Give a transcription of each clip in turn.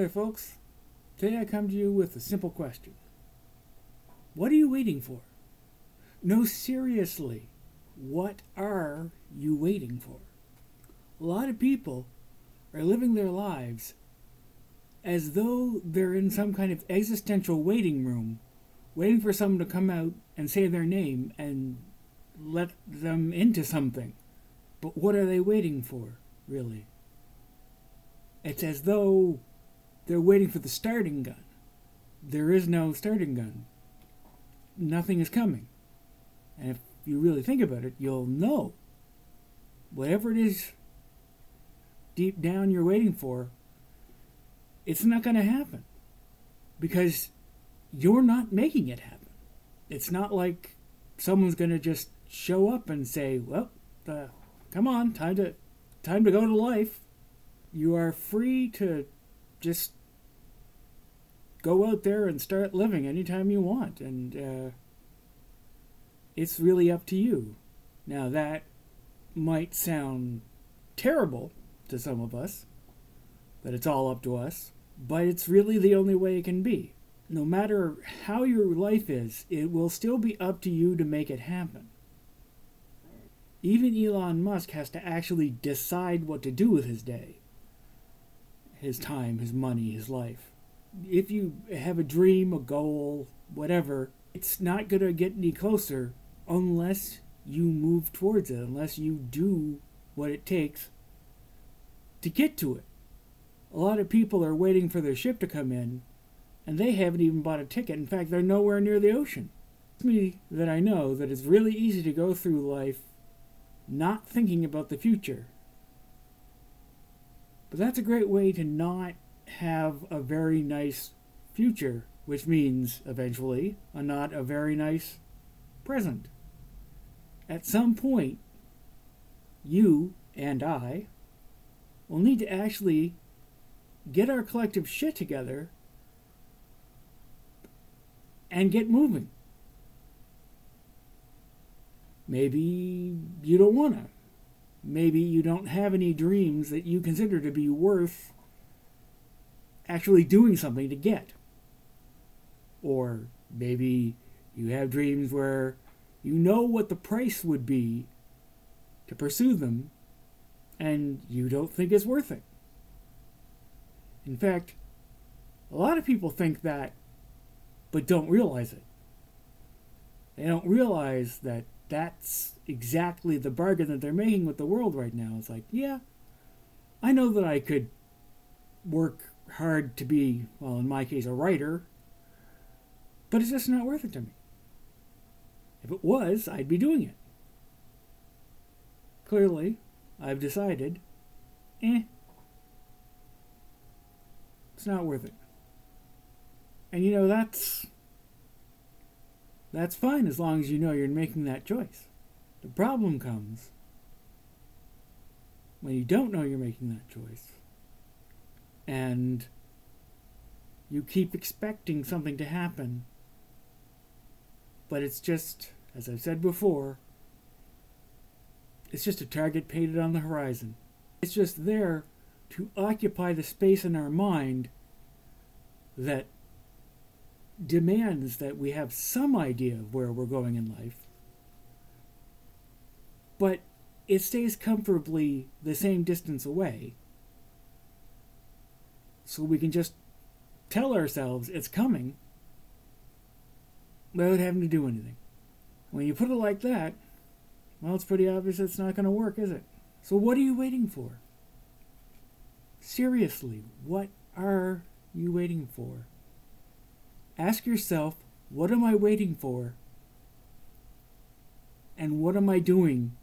there, folks. Today I come to you with a simple question. What are you waiting for? No, seriously, what are you waiting for? A lot of people are living their lives as though they're in some kind of existential waiting room, waiting for someone to come out and say their name and let them into something. But what are they waiting for, really? It's as though they're waiting for the starting gun. There is no starting gun. Nothing is coming. And if you really think about it, you'll know. Whatever it is deep down you're waiting for, it's not going to happen. Because you're not making it happen. It's not like someone's going to just show up and say, well, come on, time to go to life. You are free to just go out there and start living anytime you want. And it's really up to you. Now, that might sound terrible to some of us, that it's all up to us, but it's really the only way it can be. No matter how your life is, it will still be up to you to make it happen. Even Elon Musk has to actually decide what to do with his day, his time, his money, his life. If you have a dream, a goal, whatever, it's not going to get any closer unless you move towards it, unless you do what it takes to get to it. A lot of people are waiting for their ship to come in, and they haven't even bought a ticket. In fact, they're nowhere near the ocean. It's me that I know that it's really easy to go through life not thinking about the future. But that's a great way to not have a very nice future, which means, eventually, not a very nice present. At some point, you and I will need to actually get our collective shit together and get moving. Maybe you don't want to. Maybe you don't have any dreams that you consider to be worth actually doing something to get. Or maybe you have dreams where you know what the price would be to pursue them, and you don't think it's worth it. In fact, a lot of people think that, but don't realize it. They don't realize that that's exactly the bargain that they're making with the world right now. It's like, yeah, I know that I could work hard to be, well, in my case, a writer, but it's just not worth it to me. If it was, I'd be doing it. Clearly, I've decided, it's not worth it. And you know, that's fine as long as you know you're making that choice. The problem comes when you don't know you're making that choice and you keep expecting something to happen, but it's just, as I've said before, it's just a target painted on the horizon. It's just there to occupy the space in our mind that demands that we have some idea of where we're going in life, but it stays comfortably the same distance away, so we can just tell ourselves it's coming without having to do anything. When you put it like that, well, it's pretty obvious it's not going to work, is it? So what are you waiting for? Seriously, what are you waiting for? Ask yourself, what am I waiting for? And what am I doing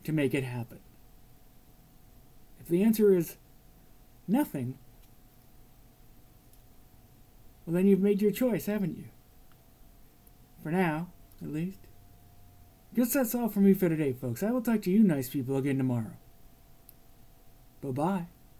to make it happen? If the answer is nothing, well, then you've made your choice, haven't you? For now, at least. Guess that's all for me for today, folks. I will talk to you nice people again tomorrow. Bye-bye.